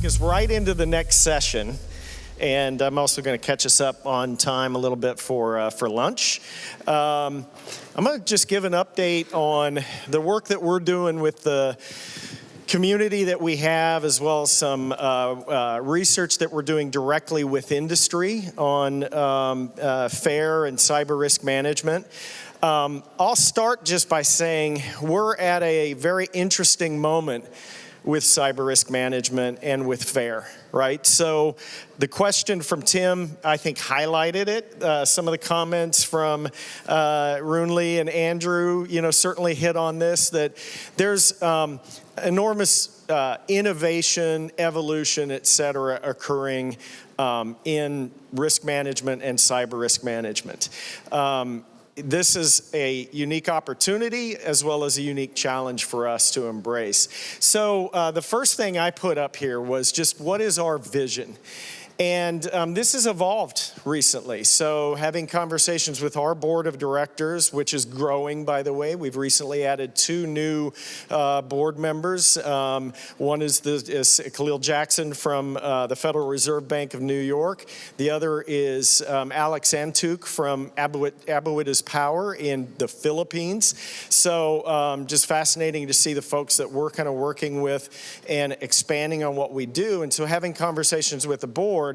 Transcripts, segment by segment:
take us right into the next session. And I'm also going to catch us up on time a little bit for lunch. I'm going to just give an update on the work that we're doing with the community that we have, as well as some research that we're doing directly with industry on FAIR and cyber risk management. I'll start just by saying we're at a very interesting moment with cyber risk management and with FAIR, right? So the question from Tim, I think, highlighted it. Some of the comments from Runley and Andrew, certainly hit on this, that there's enormous innovation, evolution, et cetera, occurring in risk management and cyber risk management. This is a unique opportunity as well as a unique challenge for us to embrace. So the first thing I put up here was just what is our vision? And this has evolved recently. So having conversations with our board of directors, which is growing, by the way. We've recently added 2 new board members. One is Khalil Jackson from the Federal Reserve Bank of New York. The other is Alex Antuk from Abuitas Power in the Philippines. So just fascinating to see the folks that we're kind of working with and expanding on what we do. And so having conversations with the board,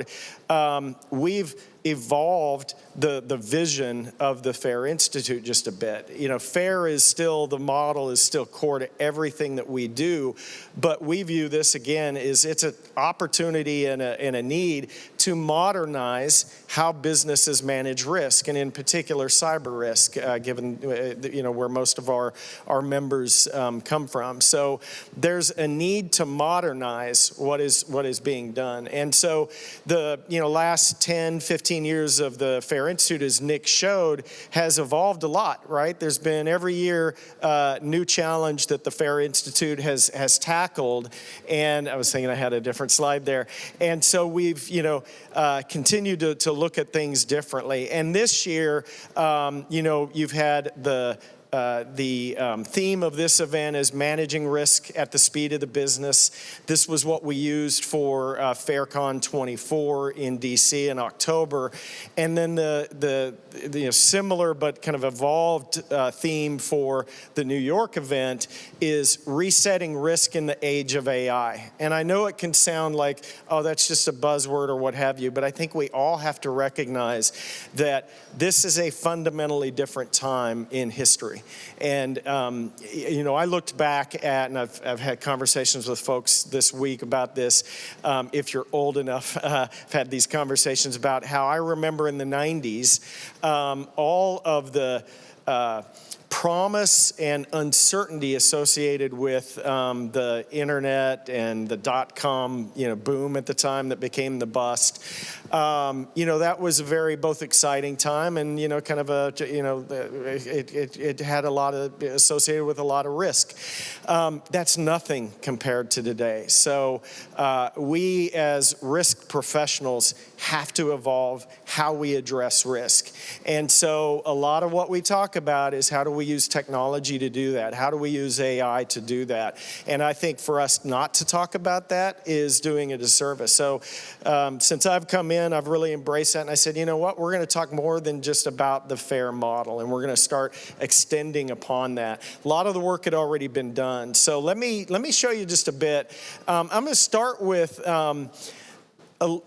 we've evolved the vision of the FAIR Institute just a bit. FAIR is still, the model is still core to everything that we do, but we view this again as it's an opportunity and a need to modernize how businesses manage risk, and in particular cyber risk, given where most of our members come from. So there's a need to modernize what is being done. And so the last 10, 15 years of the FAIR Institute, as Nick showed, has evolved a lot, right? There's been every year new challenge that the FAIR Institute has tackled, and I was thinking I had a different slide there. And so we've continued to look at things differently. And this year, you've had the theme of this event is managing risk at the speed of the business. This was what we used for FairCon 24 in DC in October. And then the similar but kind of evolved theme for the New York event is resetting risk in the age of AI. And I know it can sound like, oh, that's just a buzzword or what have you, but I think we all have to recognize that this is a fundamentally different time in history. And, I looked back at, and I've had conversations with folks this week about this. If you're old enough, I've had these conversations about how I remember in the 90s, all of the promise and uncertainty associated with the internet and the .com boom at the time that became the bust. That was a very both exciting time and kind of it had a lot of associated with a lot of risk. That's nothing compared to today. So we as risk professionals have to evolve how we address risk. And so a lot of what we talk about is how do we use technology to do that? How do we use AI to do that? And I think for us not to talk about that is doing a disservice. So since I've come in, I've really embraced that. And I said, you know what? We're going to talk more than just about the FAIR model. And we're going to start extending upon that. A lot of the work had already been done. So let me show you just a bit. I'm going to start with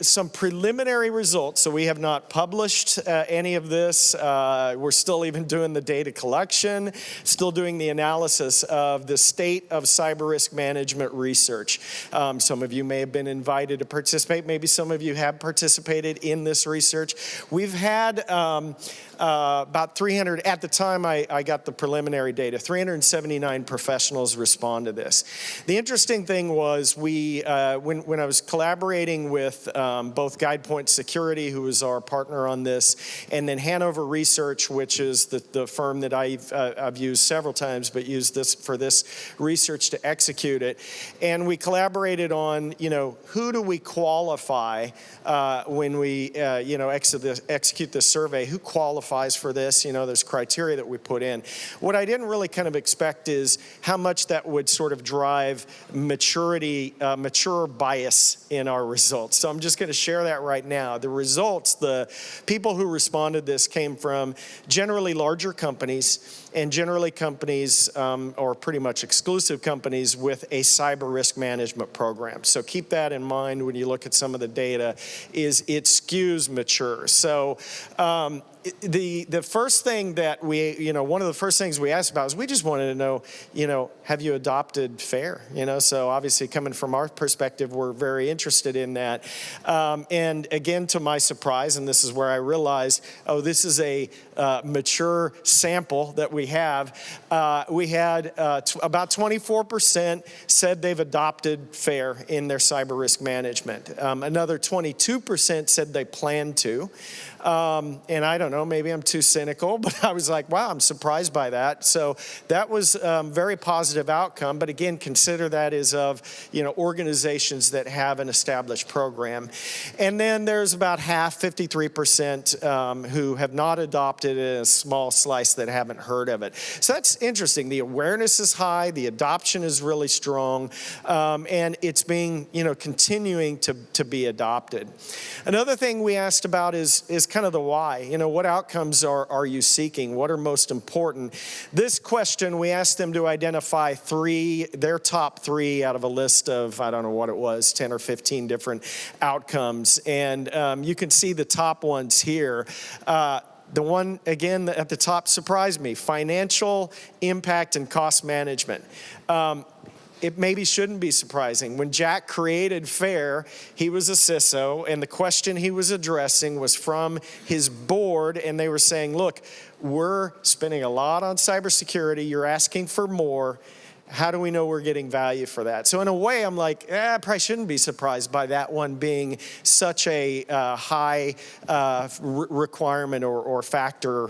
some preliminary results. So we have not published any of this. We're still even doing the data collection, still doing the analysis of the state of cyber risk management research. Some of you may have been invited to participate. Maybe some of you have participated in this research. We've had about 300, at the time I got the preliminary data, 379 professionals respond to this. The interesting thing was when I was collaborating with with both GuidePoint Security, who is our partner on this, and then Hanover Research, which is the firm that I've used several times, but used this for this research to execute it. And we collaborated on, who do we qualify when we, execute this survey? Who qualifies for this? There's criteria that we put in. What I didn't really kind of expect is how much that would sort of drive mature bias in our results. So I'm just going to share that right now. The results, the people who responded this came from generally larger companies, and generally companies, or pretty much exclusive companies, with a cyber risk management program. So keep that in mind when you look at some of the data, is it skews mature. So the first thing that one of the first things we asked about is we just wanted to know, have you adopted FAIR? So obviously coming from our perspective, we're very interested in that. And again, to my surprise, and this is where I realized, this is a mature sample that we have. We had about 24% said they've adopted FAIR in their cyber risk management. Another 22% said they plan to. And I don't know, maybe I'm too cynical, but I was like, wow, I'm surprised by that. So that was a very positive outcome. But again, consider that is of, organizations that have an established program. And then there's about half, 53%, who have not adopted it, a small slice that haven't heard of it. So that's interesting. The awareness is high, the adoption is really strong, and it's being, continuing to be adopted. Another thing we asked about is kind of the why. What outcomes are you seeking? What are most important? This question, we asked them to identify their top three out of a list of, I don't know what it was, 10 or 15 different outcomes. And you can see the top ones here. The one, again, at the top surprised me: financial impact and cost management. It maybe shouldn't be surprising. When Jack created FAIR, he was a CISO, and the question he was addressing was from his board, and they were saying, look, we're spending a lot on cybersecurity. You're asking for more. How do we know we're getting value for that? So in a way, I'm like, I probably shouldn't be surprised by that one being such a high requirement or factor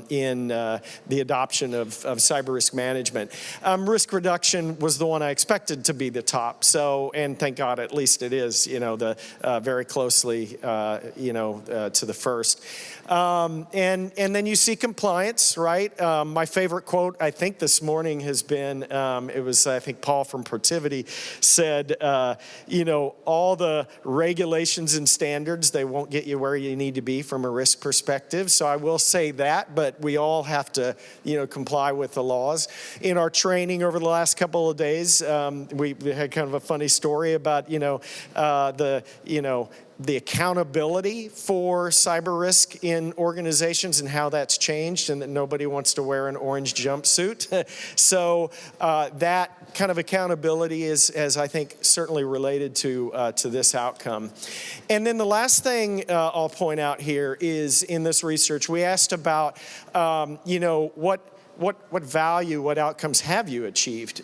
in the adoption of cyber risk management. Risk reduction was the one I expected to be the top. So, and thank God, at least it is, very closely, to the first. And then you see compliance, right? My favorite quote, I think this morning has been, it was, I think, Paul from Protiviti said, all the regulations and standards, they won't get you where you need to be from a risk perspective. So I will say that, but we all have to, comply with the laws. In our training over the last couple of days, we had kind of a funny story about, the accountability for cyber risk in organizations and how that's changed, and that nobody wants to wear an orange jumpsuit. So that kind of accountability is I think, certainly related to this outcome. And then the last thing I'll point out here is, in this research, we asked about, what value, what outcomes have you achieved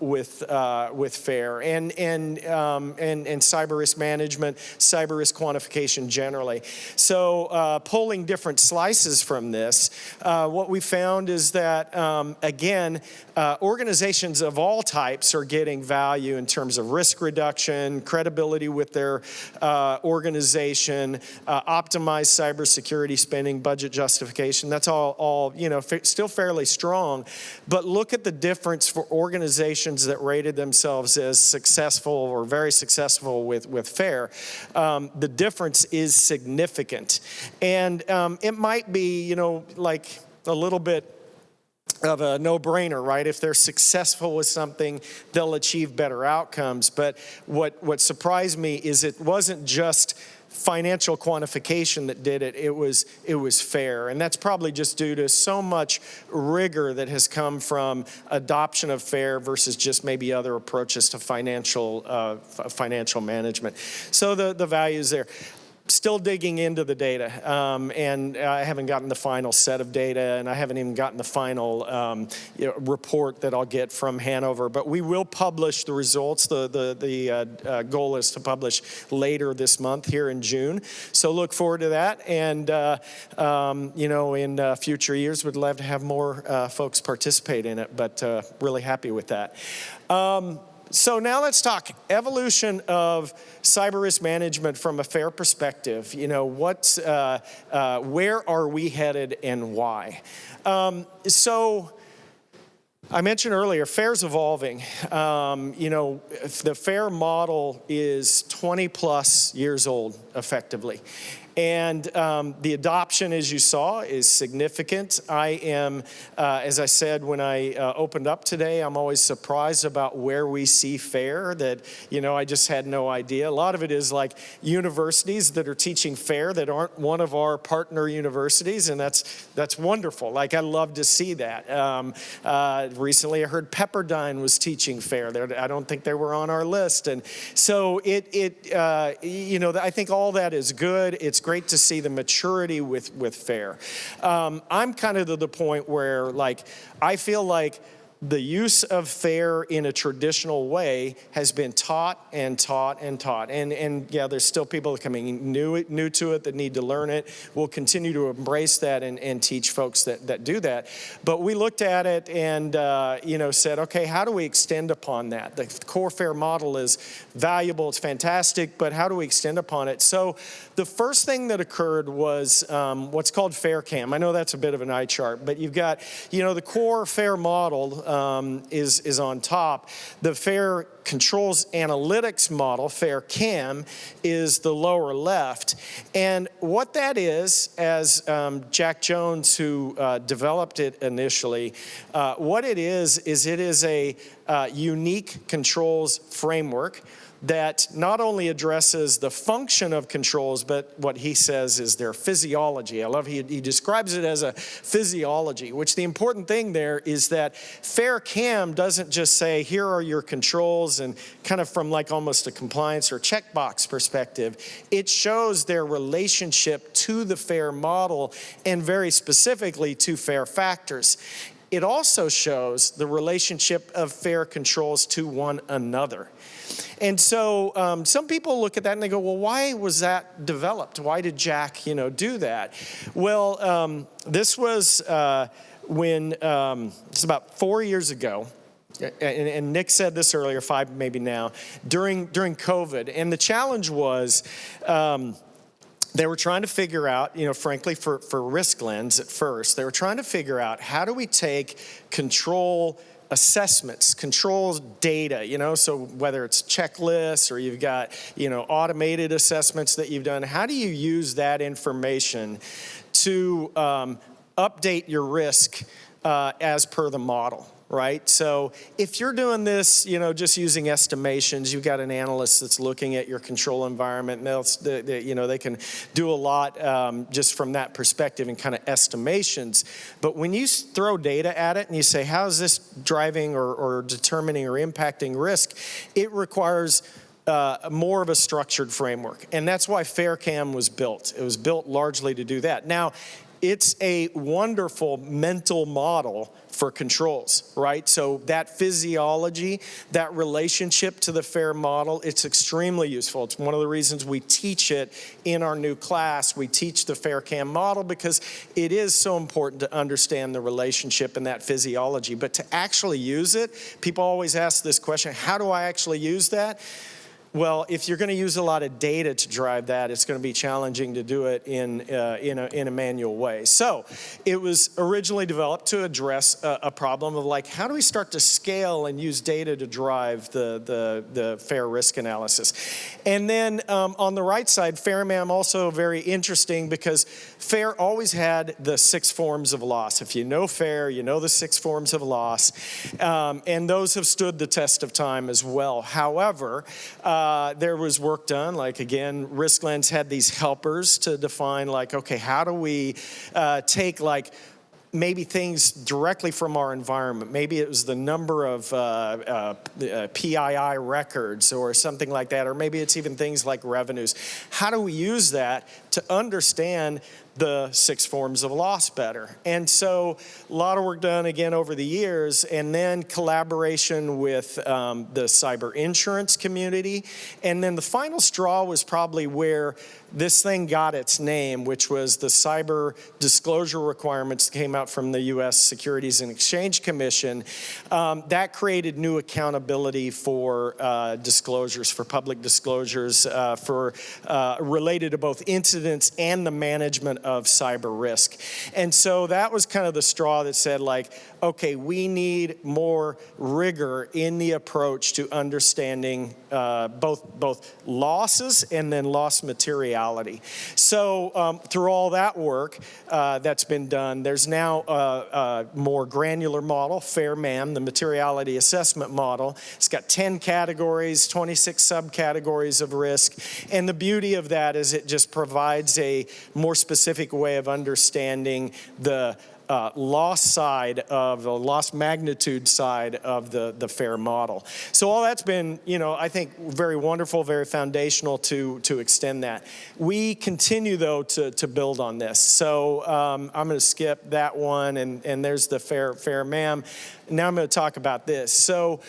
with FAIR and cyber risk management, cyber risk quantification generally? So pulling different slices from this, what we found is that, again, organizations of all types are getting value in terms of risk reduction, credibility with their organization, optimized cybersecurity spending, budget justification. That's all still fairly strong. But look at the difference for organizations that rated themselves as successful or very successful with FAIR. The difference is significant. And it might be, like a little bit of a no-brainer, right? If they're successful with something, they'll achieve better outcomes. But what surprised me is it wasn't just financial quantification that did it. It was FAIR, and that's probably just due to so much rigor that has come from adoption of FAIR versus just maybe other approaches to financial management. So the values there. Still digging into the data, and I haven't gotten the final set of data, and I haven't even gotten the final report that I'll get from Hanover. But we will publish the results. The goal is to publish later this month here in June. So look forward to that, and in future years, would love to have more folks participate in it. But really happy with that. So now let's talk evolution of cyber risk management from a FAIR perspective. Where are we headed and why? So I mentioned earlier, FAIR's evolving. The FAIR model is 20 plus years old, effectively. And the adoption, as you saw, is significant. I am, as I said when I opened up today, I'm always surprised about where we see FAIR that, I just had no idea. A lot of it is like universities that are teaching FAIR that aren't one of our partner universities, and that's wonderful. Like, I love to see that. Recently, I heard Pepperdine was teaching FAIR. I don't think they were on our list. And so I think all that is good. It's great to see the maturity with FAIR. I'm kind of to the point where, I feel like the use of FAIR in a traditional way has been taught and taught and taught. And yeah, there's still people coming new to it that need to learn it. We'll continue to embrace that and teach folks that do that. But we looked at it and said, okay, how do we extend upon that? The core FAIR model is valuable, it's fantastic, but how do we extend upon it? So the first thing that occurred was what's called FAIRCAM. I know that's a bit of an eye chart, but you've got, the core FAIR model is on top. The FAIR Controls Analytics model, FAIRCAM, is the lower left. And what that is, as Jack Jones, who developed it initially, what it is it is a unique controls framework that not only addresses the function of controls, but what he says is their physiology. I love he describes it as a physiology, which the important thing there is that FAIRCAM doesn't just say, here are your controls, and kind of from like almost a compliance or checkbox perspective. It shows their relationship to the FAIR model, and very specifically to FAIR factors. It also shows the relationship of FAIR controls to one another. And so some people look at that and they go, well, why was that developed? Why did Jack, do that? Well, this was when, it's about 4 years ago. And Nick said this earlier, 5 maybe now, during COVID. And the challenge was, they were trying to figure out, frankly, for RiskLens at first, they were trying to figure out, how do we take control assessments, controls data, so whether it's checklists or you've got, automated assessments that you've done, how do you use that information to update your risk as per the model? Right? So if you're doing this, just using estimations, you've got an analyst that's looking at your control environment, and they can do a lot just from that perspective and kind of estimations. But when you throw data at it and you say, how is this driving or determining or impacting risk, it requires more of a structured framework. And that's why FAIRCAM was built. It was built largely to do that. Now, it's a wonderful mental model for controls, right? So that physiology, that relationship to the FAIR model, it's extremely useful. It's one of the reasons we teach it in our new class. We teach the FAIRCAM model because it is so important to understand the relationship and that physiology. But to actually use it, people always ask this question, how do I actually use that? Well, if you're going to use a lot of data to drive that, it's going to be challenging to do it in a manual way. So it was originally developed to address a problem of how do we start to scale and use data to drive the FAIR risk analysis. And then on the right side, FAIRMAM also very interesting because FAIR always had the 6 forms of loss. If you know FAIR, you know the 6 forms of loss. And those have stood the test of time as well. However, there was work done, again, RiskLens had these helpers to define, okay, how do we take, maybe things directly from our environment. Maybe it was the number of PII records or something like that, or maybe it's even things like revenues. How do we use that to understand the 6 forms of loss better? And so a lot of work done again over the years, and then collaboration with the cyber insurance community. And then the final straw was probably where this thing got its name, which was the cyber disclosure requirements that came out from the U.S. Securities and Exchange Commission. That created new accountability for disclosures, for public disclosures, related to both incidents and the management of cyber risk. And so that was kind of the straw that said, like, okay, we need more rigor in the approach to understanding both losses and then loss materiality. So through all that work that's been done, there's now a more granular model, FAIR-MAM, the materiality assessment model. It's got 10 categories, 26 subcategories of risk. And the beauty of that is it just provides a more specific way of understanding the loss side of the loss magnitude side of the FAIR model. So all that's been, I think very wonderful, very foundational to extend that. We continue though to build on this. So I'm going to skip that one, and there's the FAIR-MAM. Now I'm going to talk about this. So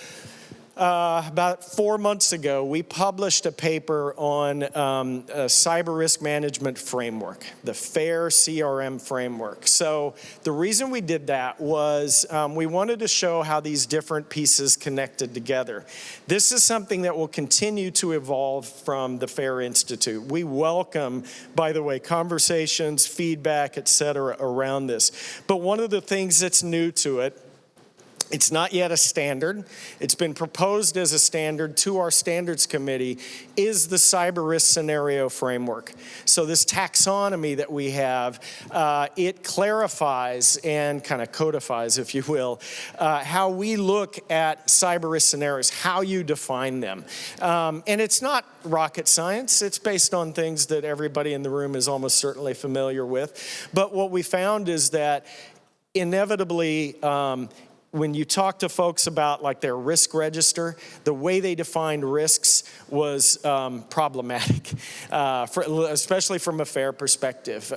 about 4 months ago, we published a paper on a cyber risk management framework, the FAIR CRM framework. So the reason we did that was we wanted to show how these different pieces connected together. This is something that will continue to evolve from the FAIR Institute. We welcome, by the way, conversations, feedback, et cetera, around this. But one of the things that's new to it, it's not yet a standard. It's been proposed as a standard to our standards committee, is the cyber risk scenario framework. So this taxonomy that we have, it clarifies and kind of codifies, if you will, how we look at cyber risk scenarios, how you define them. And it's not rocket science. It's based on things that everybody in the room is almost certainly familiar with. But what we found is that inevitably, when you talk to folks about like their risk register, the way they defined risks was problematic, especially from a FAIR perspective.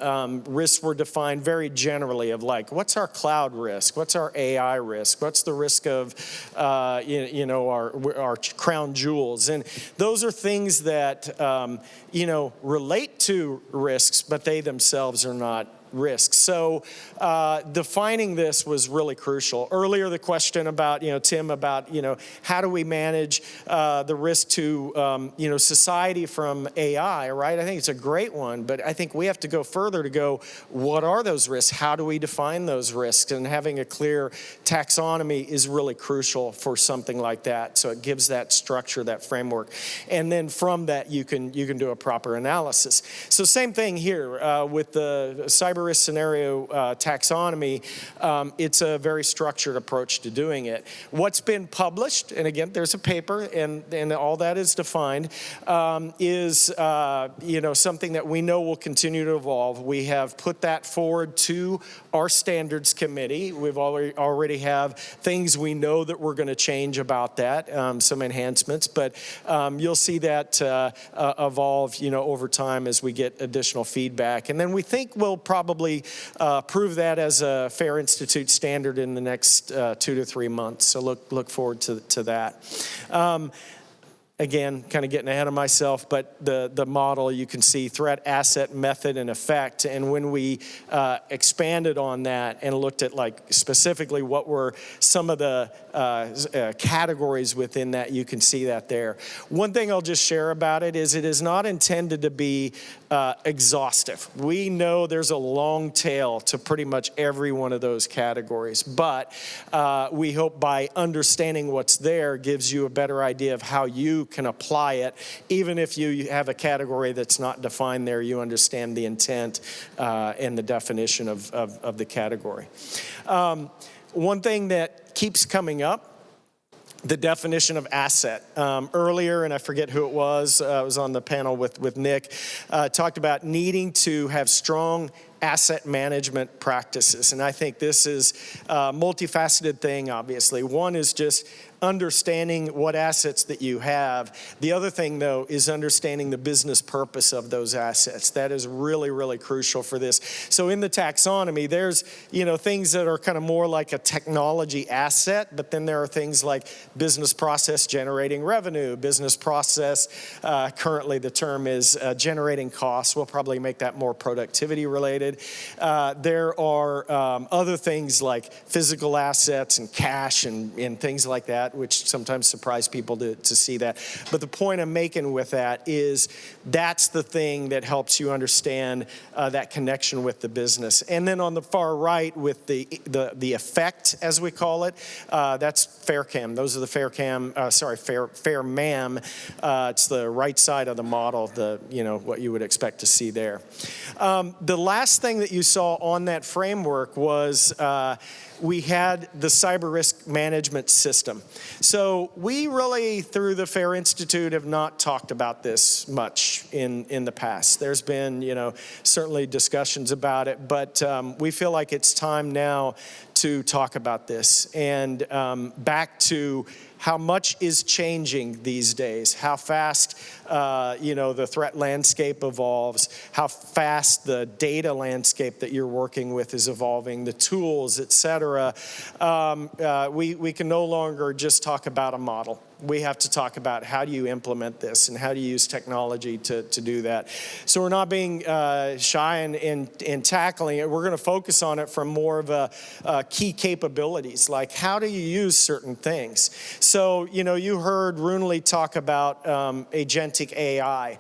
Risks were defined very generally of like, what's our cloud risk? What's our AI risk? What's the risk of, our crown jewels? And those are things that, relate to risks, but they themselves are not risks. So defining this was really crucial. Earlier, the question about, Tim, about, how do we manage the risk to, society from AI, right? I think it's a great one, but I think we have to go further to go, what are those risks? How do we define those risks? And having a clear taxonomy is really crucial for something like that. So it gives that structure, that framework. And then from that, you can do a proper analysis. So same thing here with the cyber risk scenario taxonomy. It's a very structured approach to doing it. What's been published, and again, there's a paper, and all that is defined, is something that we know will continue to evolve. We have put that forward to our standards committee. We've already have things we know that we're going to change about that, some enhancements, but you'll see that evolve, over time as we get additional feedback. And then we think we'll probably prove that as a FAIR Institute standard in the next 2 to 3 months. So look forward to that. Again, kind of getting ahead of myself, but the model, you can see threat, asset, method, and effect. And when we expanded on that and looked at specifically what were some of the categories within that, you can see that there. One thing I'll just share about it is not intended to be exhaustive. We know there's a long tail to pretty much every one of those categories, but we hope by understanding what's there gives you a better idea of how you can apply it. Even if you have a category that's not defined there, you understand the intent and the definition of the category. One thing that keeps coming up, the definition of asset. Earlier, and I forget who it was, I was on the panel with Nick, talked about needing to have strong asset management practices. And I think this is a multifaceted thing, obviously. One is just understanding what assets that you have. The other thing, though, is understanding the business purpose of those assets. That is really, really crucial for this. So in the taxonomy, there's, things that are kind of more like a technology asset, but then there are things like business process generating revenue, business process, currently the term is generating costs. We'll probably make that more productivity related. There are other things like physical assets and cash and things like that, which sometimes surprise people to see that. But the point I'm making with that is that's the thing that helps you understand that connection with the business. And then on the far right with the effect, as we call it, that's FairCam. Those are the Fair MAM. It's the right side of the model, what you would expect to see there. The last thing that you saw on that framework was we had the cyber risk management system. So we really, through the FAIR Institute, have not talked about this much in the past. There's been, certainly discussions about it, but we feel like it's time now to talk about this. And back to how much is changing these days, how fast, the threat landscape evolves, how fast the data landscape that you're working with is evolving, the tools, et cetera. We can no longer just talk about a model. We have to talk about how do you implement this and how do you use technology to do that. So we're not being shy in tackling it. We're going to focus on it from more of a key capabilities, like how do you use certain things. So, you heard Runely talk about agentic AI.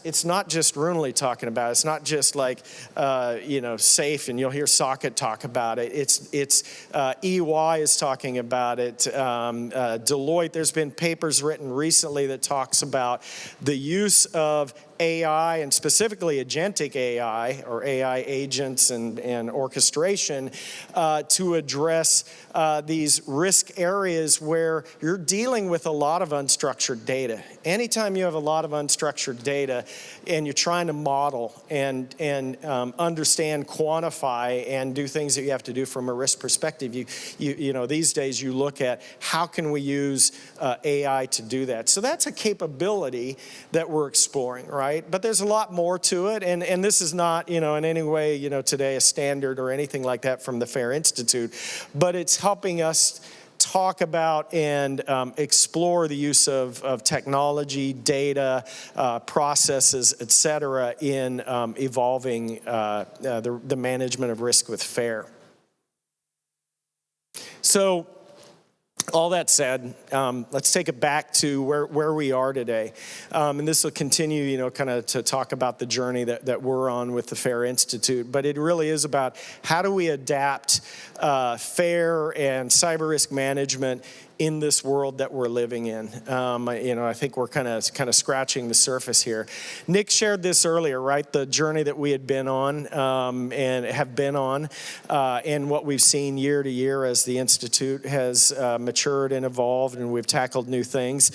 It's not just Runely talking about it. It's not just like, SAFE, and you'll hear Socket talk about it. It's EY is talking about it. Deloitte, there's been papers written recently that talks about the use of AI and specifically agentic AI or AI agents and orchestration to address these risk areas where you're dealing with a lot of unstructured data. Anytime you have a lot of unstructured data and you're trying to model and understand, quantify, and do things that you have to do from a risk perspective, these days you look at how can we use AI to do that. So that's a capability that we're exploring, right? But there's a lot more to it, and this is not, in any way, today a standard or anything like that from the FAIR Institute, but it's helping us talk about and explore the use of technology, data, processes, et cetera, in evolving the management of risk with FAIR. So, all that said, let's take it back to where we are today. And this will continue, kind of to talk about the journey that we're on with the FAIR Institute. But it really is about how do we adapt FAIR and cyber risk management in this world that we're living in. I think we're kind of scratching the surface here. Nick shared this earlier, right? The journey that we had been on and have been on, and what we've seen year to year as the Institute has matured and evolved, and we've tackled new things.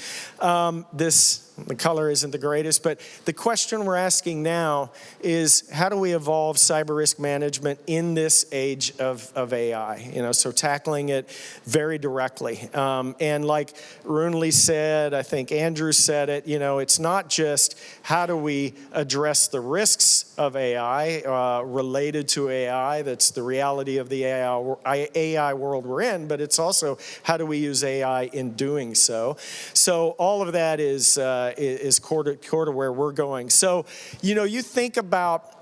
The color isn't the greatest, but the question we're asking now is how do we evolve cyber risk management in this age of AI? So tackling it very directly. And like Runely said, I think Andrew said it, it's not just how do we address the risks of AI related to AI, that's the reality of the AI world we're in, but it's also how do we use AI in doing so. So all of that is core to where we're going. So, you think about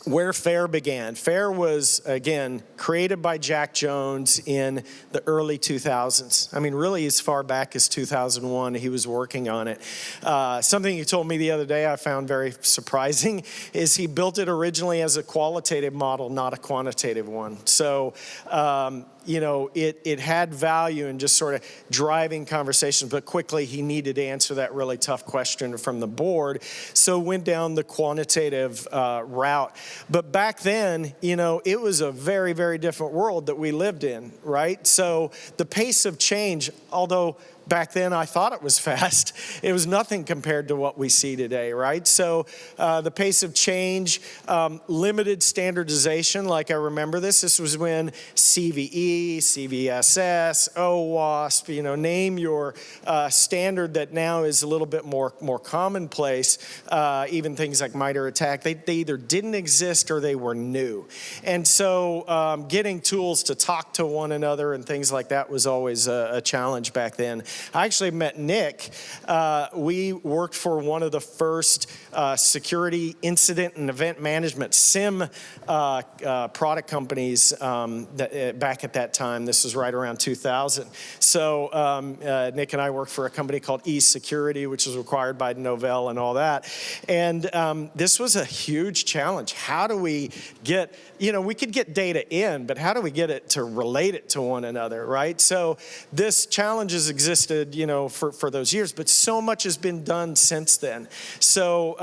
where FAIR began. FAIR was, again, created by Jack Jones in the early 2000s. I mean, really as far back as 2001, he was working on it. Something he told me the other day I found very surprising is he built it originally as a qualitative model, not a quantitative one. So, it had value in just sort of driving conversations, but quickly he needed to answer that really tough question from the board, so went down the quantitative route. But back then, it was a very, very different world that we lived in, right? So the pace of change, although back then I thought it was fast, it was nothing compared to what we see today, right? So the pace of change, limited standardization, like I remember this was when CVE, CVSS, OWASP, name your standard that now is a little bit more commonplace. Even things like MITRE ATT&CK, they either didn't exist or they were new. And so getting tools to talk to one another and things like that was always a challenge back then. I actually met Nick. We worked for one of the first security incident and event management SIM product companies back at that time. This was right around 2000. So Nick and I worked for a company called eSecurity, which was required by Novell and all that. And this was a huge challenge. How do we get, we could get data in, but how do we get it to relate it to one another, right? So this challenge has existed, for those years, but so much has been done since then. So,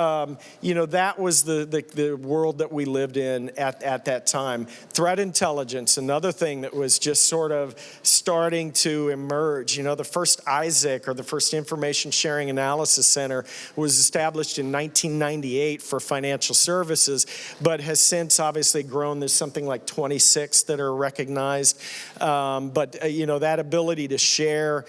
that was the world that we lived in at that time. Threat intelligence, another thing that was just sort of starting to emerge. The first ISAC, or the first Information Sharing Analysis Center, was established in 1998 for financial services, but has since obviously grown. There's something like 26 that are recognized. But that ability to share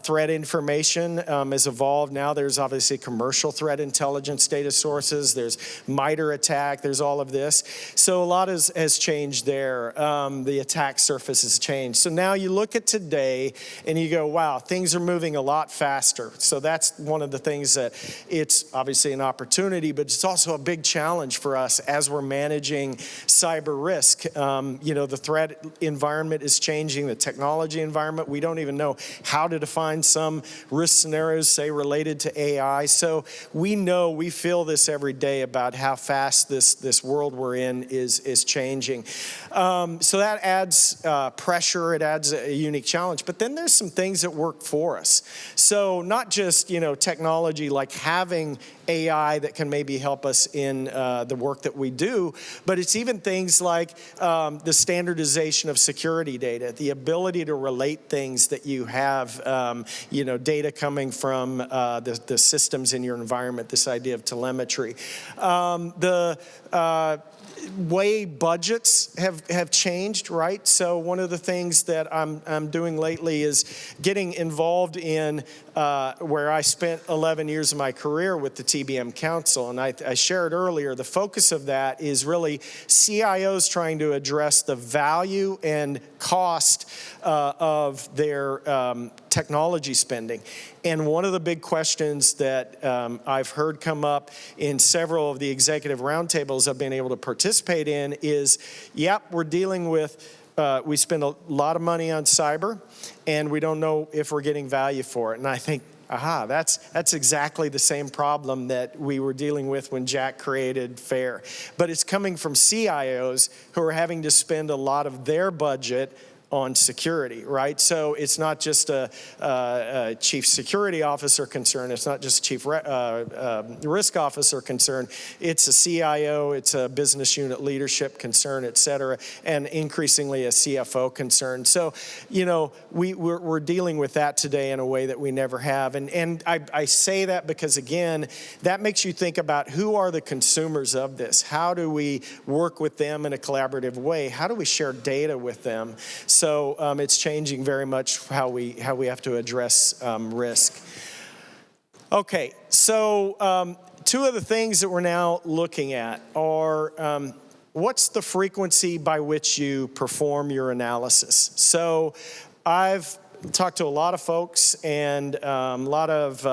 threat information has evolved. Now there's obviously commercial threat intelligence data sources. There's MITRE ATT&CK. There's all of this. So a lot has changed there. The attack surface has changed. So now you look at today and you go, wow, things are moving a lot faster. So that's one of the things that it's obviously an opportunity, but it's also a big challenge for us as we're managing cyber risk. The threat environment is changing, the technology environment. We don't even know how to define some risk scenarios, say, related to AI. So we feel this every day about how fast this world we're in is changing. So that adds pressure, it adds a unique challenge. But then there's some things that work for us. So not just, technology like having AI that can maybe help us in the work that we do, but it's even things like the standardization of security data, the ability to relate things that you have, data coming from the systems in your environment, this idea of telemetry. The way budgets have changed, right? So one of the things that I'm doing lately is getting involved in where I spent 11 years of my career with the TBM Council. And I shared earlier, the focus of that is really CIOs trying to address the value and cost of their technology spending. And one of the big questions that I've heard come up in several of the executive roundtables I've been able to participate in is, we're dealing with, we spend a lot of money on cyber, and we don't know if we're getting value for it. And I think, that's exactly the same problem that we were dealing with when Jack created FAIR. But it's coming from CIOs who are having to spend a lot of their budget on security, right? So it's not just a chief security officer concern. It's not just a chief risk officer concern. It's a CIO, it's a business unit leadership concern, et cetera, and increasingly a CFO concern. So, we're dealing with that today in a way that we never have. And I say that because, again, that makes you think about who are the consumers of this? How do we work with them in a collaborative way? How do we share data with them? So it's changing very much how we have to address risk. Okay, so two of the things that we're now looking at are what's the frequency by which you perform your analysis? So I've talked to a lot of folks and a lot of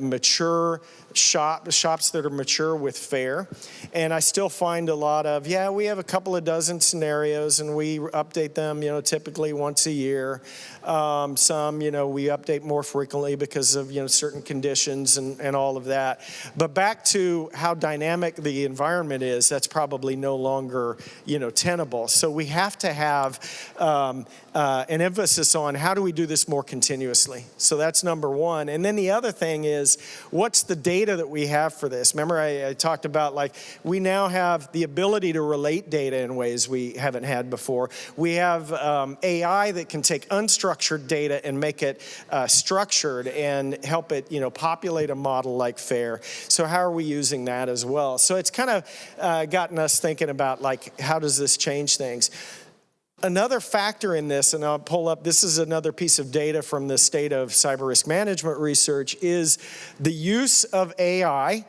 mature shops that are mature with FAIR. And I still find a lot of, we have a couple of dozen scenarios and we update them, typically once a year. Some, we update more frequently because of, certain conditions and all of that. But back to how dynamic the environment is, that's probably no longer, tenable. So we have to have an emphasis on how do we do this more continuously. So that's number one. And then the other thing is, what's the data that we have for this? Remember I talked about, like, we now have the ability to relate data in ways we haven't had before. We have AI that can take unstructured data and make it structured and help it, populate a model like FAIR. So how are we using that as well? So it's kind of gotten us thinking about, like, how does this change things? Another factor in this, and I'll pull up, this is another piece of data from the State of Cyber Risk Management research, is the use of AI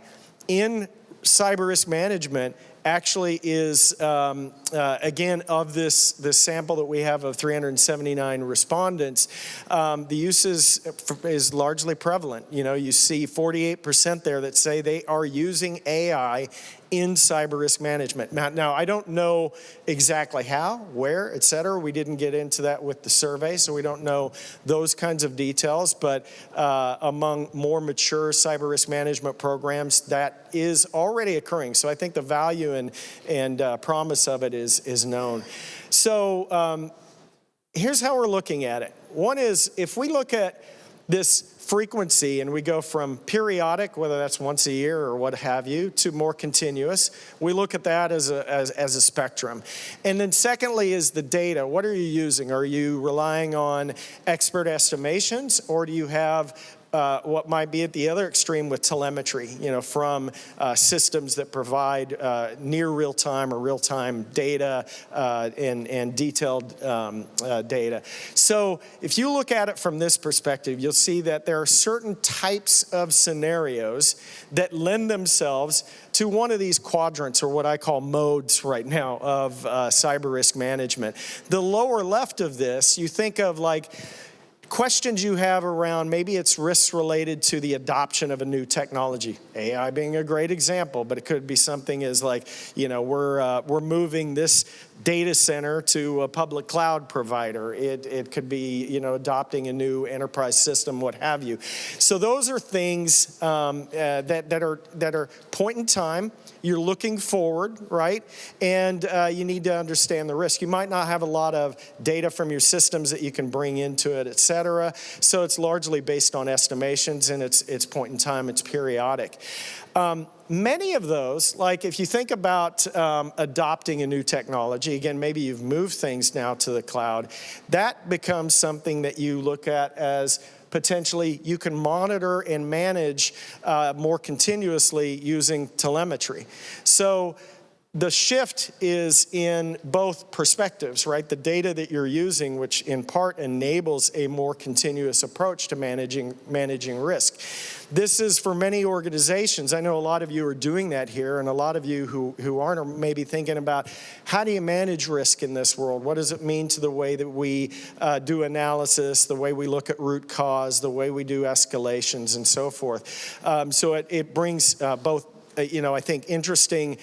in cyber risk management actually is, again, of this sample that we have of 379 respondents, the use is largely prevalent. You see 48% there that say they are using AI in cyber risk management. Now, I don't know exactly how, where, et cetera. We didn't get into that with the survey, so we don't know those kinds of details. But among more mature cyber risk management programs, that is already occurring. So I think the value and promise of it is known. So here's how we're looking at it. One is, if we look at this frequency and we go from periodic, whether that's once a year or what have you, to more continuous, we look at that as a spectrum. And then secondly is the data. What are you using? Are you relying on expert estimations, or do you have what might be at the other extreme with telemetry, from systems that provide near real-time or real-time data and detailed data. So if you look at it from this perspective, you'll see that there are certain types of scenarios that lend themselves to one of these quadrants, or what I call modes right now, of cyber risk management. The lower left of this, you think of like questions you have around, maybe it's risks related to the adoption of a new technology, AI being a great example, but it could be something as like, we're moving this data center to a public cloud provider. It could be, adopting a new enterprise system, what have you. So those are things that are point in time. You're looking forward, right? And you need to understand the risk. You might not have a lot of data from your systems that you can bring into it, et cetera. So it's largely based on estimations, and it's point in time, it's periodic. Many of those, like if you think about adopting a new technology, again, maybe you've moved things now to the cloud, that becomes something that you look at as potentially you can monitor and manage more continuously using telemetry. So the shift is in both perspectives, right? The data that you're using, which in part enables a more continuous approach to managing risk. This is for many organizations. I know a lot of you are doing that here, and a lot of you who aren't are maybe thinking about, how do you manage risk in this world? What does it mean to the way that we do analysis, the way we look at root cause, the way we do escalations, and so forth? So it brings both I think interesting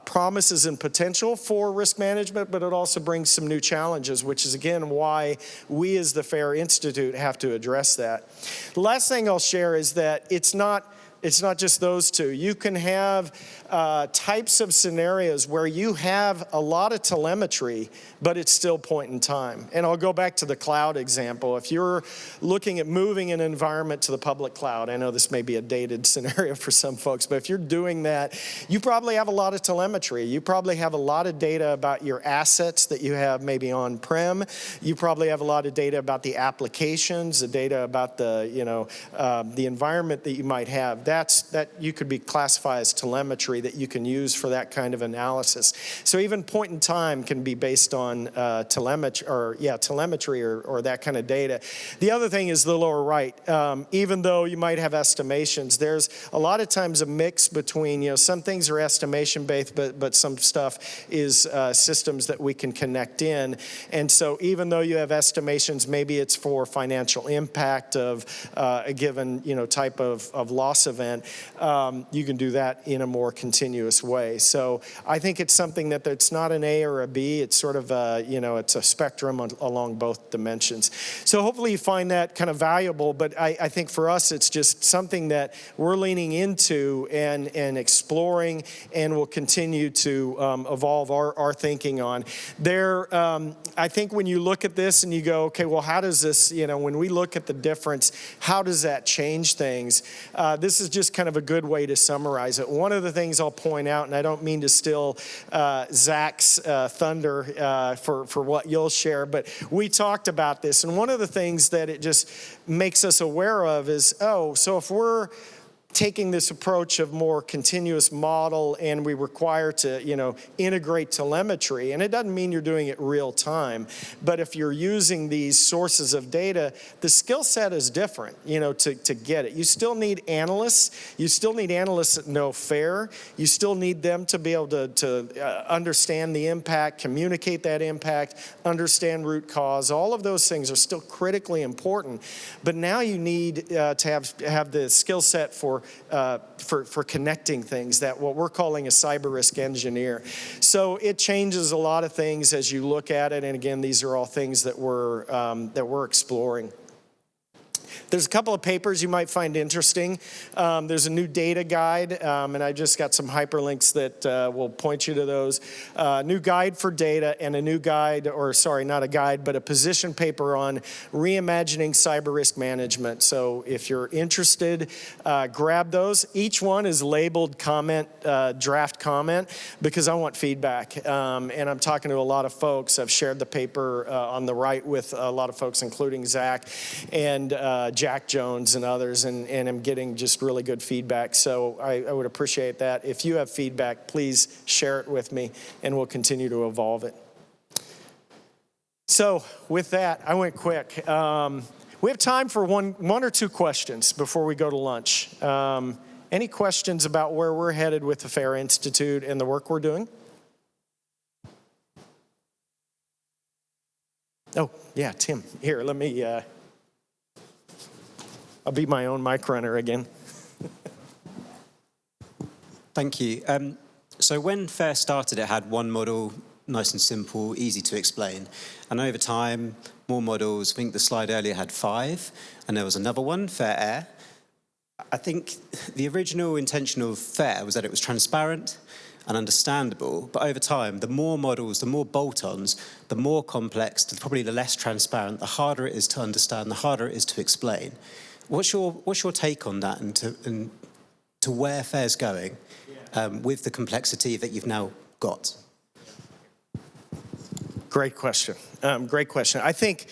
promises and potential for risk management, but it also brings some new challenges, which is again why we as the FAIR Institute have to address that. The last thing I'll share is that it's not just those two. You can have types of scenarios where you have a lot of telemetry, but it's still point in time. And I'll go back to the cloud example. If you're looking at moving an environment to the public cloud, I know this may be a dated scenario for some folks, but if you're doing that, you probably have a lot of telemetry. You probably have a lot of data about your assets that you have maybe on-prem. You probably have a lot of data about the applications, the data about the environment that you might have. That you could be classified as telemetry that you can use for that kind of analysis. So even point in time can be based on telemetry or that kind of data. The other thing is the lower right. Even though you might have estimations, there's a lot of times a mix between, some things are estimation based, but some stuff is systems that we can connect in. And so even though you have estimations, maybe it's for financial impact of a given type of loss event. event, you can do that in a more continuous way. So I think it's something that's not an A or a B. It's sort of it's a spectrum along both dimensions. So hopefully you find that kind of valuable, but I think for us it's just something that we're leaning into and exploring, and will continue to evolve our thinking on. I think when you look at this and you go, okay, well, how does this, when we look at the difference, how does that change things? This is just kind of a good way to summarize it. One of the things I'll point out, and I don't mean to steal Zach's thunder for what you'll share, but we talked about this, and one of the things that it just makes us aware of is, so if we're taking this approach of more continuous model and we require to, integrate telemetry, and it doesn't mean you're doing it real time, but if you're using these sources of data, the skill set is different, to get it. You still need analysts. You still need analysts that know FAIR. You still need them to be able to understand the impact, communicate that impact, understand root cause. All of those things are still critically important, but now you need to have the skill set for connecting things, that what we're calling a cyber risk engineer. So it changes a lot of things as you look at it. And again, these are all things that we're exploring. There's a couple of papers you might find interesting. There's a new data guide, and I just got some hyperlinks that will point you to those. New guide for data, and a new guide, or sorry, not a guide, but a position paper on reimagining cyber risk management. So if you're interested, grab those. Each one is labeled draft comment, because I want feedback. And I'm talking to a lot of folks. I've shared the paper on the right with a lot of folks, including Zach and Jack Jones and others, and I'm getting just really good feedback. So I would appreciate that. If you have feedback, please share it with me, and we'll continue to evolve it. So with that, I went quick. We have time for one or two questions before we go to lunch. Any questions about where we're headed with the FAIR Institute and the work we're doing? Oh, yeah, Tim. Here, let me... I'll be my own mic runner again. Thank you. So when FAIR started, it had one model, nice and simple, easy to explain. And over time, more models. I think the slide earlier had 5, and there was another one, FAIR Air. I think the original intention of FAIR was that it was transparent and understandable, but over time, the more models, the more bolt-ons, the more complex, probably the less transparent, the harder it is to understand, the harder it is to explain. What's your take on that, and to where FAIR's going with the complexity that you've now got? Great question. Great question. I think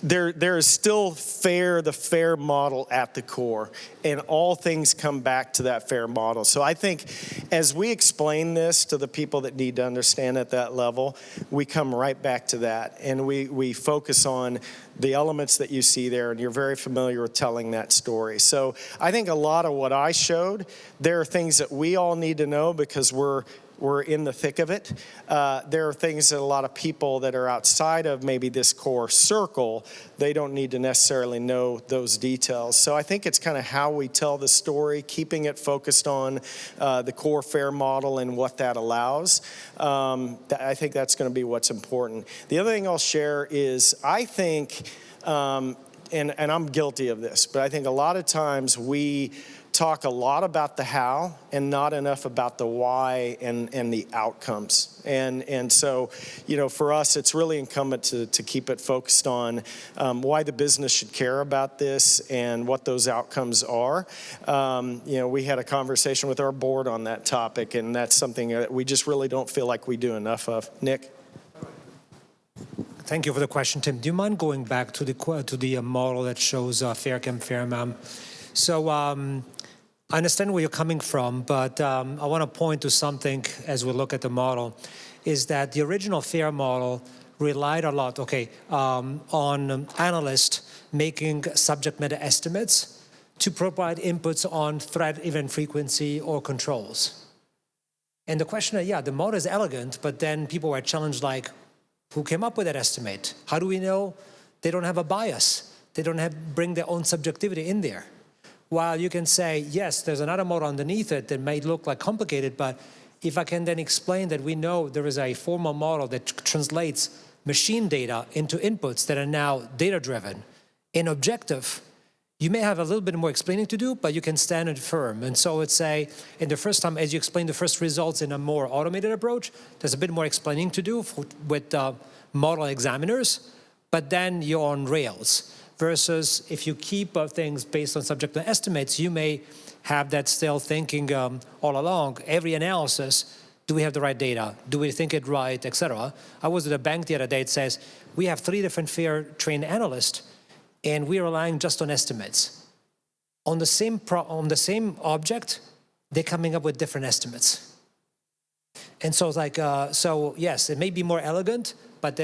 there is still the FAIR model at the core, and all things come back to that FAIR model. So I think as we explain this to the people that need to understand at that level, we come right back to that, and we focus on the elements that you see there, and you're very familiar with telling that story. So I think a lot of what I showed, there are things that we all need to know because we're in the thick of it. There are things that a lot of people that are outside of maybe this core circle, they don't need to necessarily know those details. So I think it's kind of how we tell the story, keeping it focused on the core FAIR model and what that allows. I think that's going to be what's important. The other thing I'll share is I think, and I'm guilty of this, but I think a lot of times we talk a lot about the how and not enough about the why and the outcomes. And so, for us, it's really incumbent to keep it focused on why the business should care about this and what those outcomes are. We had a conversation with our board on that topic, and that's something that we just really don't feel like we do enough of. Nick? Thank you for the question, Tim. Do you mind going back to the model that shows FAIRChem, FAIRMAM? So I understand where you're coming from, but I want to point to something as we look at the model, is that the original FAIR model relied a lot, on analysts making subject matter estimates to provide inputs on threat event frequency or controls. And the question is, the model is elegant, but then people were challenged like, who came up with that estimate? How do we know they don't have a bias? They don't bring their own subjectivity in there. While you can say, yes, there's another model underneath it that may look like complicated, but if I can then explain that we know there is a formal model that translates machine data into inputs that are now data-driven and objective, you may have a little bit more explaining to do, but you can stand it firm. And so it's in the first time, as you explain the first results in a more automated approach, there's a bit more explaining to do with model examiners, but then you're on rails. Versus if you keep things based on subjective estimates, you may have that still thinking all along, every analysis, do we have the right data? Do we think it right, et cetera? I was at a bank the other day, it says, we have 3 different fair trained analysts, and we're relying just on estimates. On the same object, they're coming up with different estimates. And so it's like, so yes, it may be more elegant, but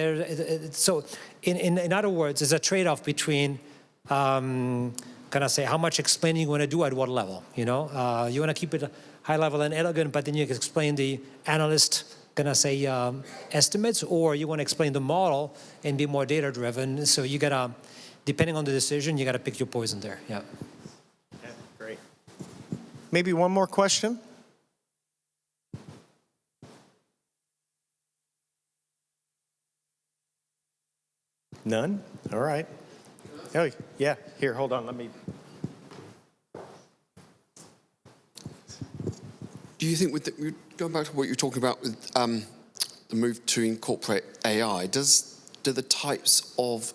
so in other words, there's a trade-off between, can I say, how much explaining you want to do at what level, you know? You want to keep it high level and elegant, but then you can explain the analyst, can I say, estimates, or you want to explain the model and be more data-driven. So you got to, depending on the decision, you got to pick your poison there, yeah. Okay, great. Maybe one more question? None? All right. Oh, yeah. Here, hold on. Let me. Do you think, going back to what you're talking about with the move to incorporate AI, do the types of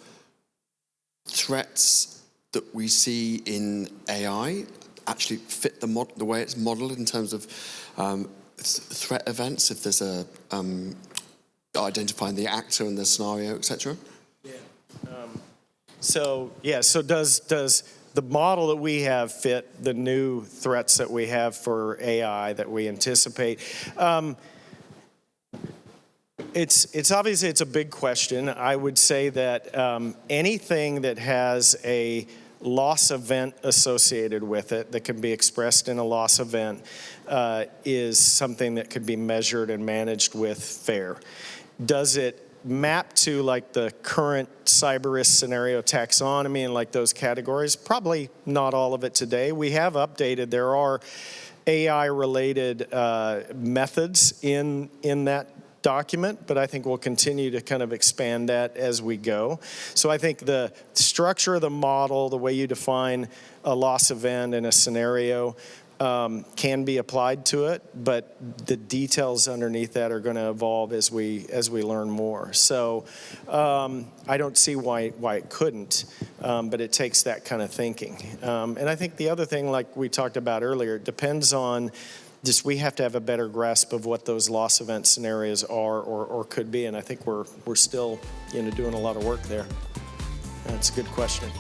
threats that we see in AI actually fit the way it's modeled in terms of threat events, if there's identifying the actor and the scenario, etc.? So does the model that we have fit the new threats that we have for AI that we anticipate? It's obviously it's a big question. I would say that anything that has a loss event associated with it that can be expressed in a loss event is something that could be measured and managed with FAIR. Does it map to like the current cyber risk scenario taxonomy and like those categories? Probably not all of it today. We have updated. There are AI-related methods in that document, but I think we'll continue to kind of expand that as we go. So I think the structure of the model, the way you define a loss event in a scenario, can be applied to it, but the details underneath that are going to evolve as we learn more. So I don't see why it couldn't, but it takes that kind of thinking. And I think the other thing, like we talked about earlier, it depends on just we have to have a better grasp of what those loss event scenarios are or could be, and I think we're still doing a lot of work there. That's a good question.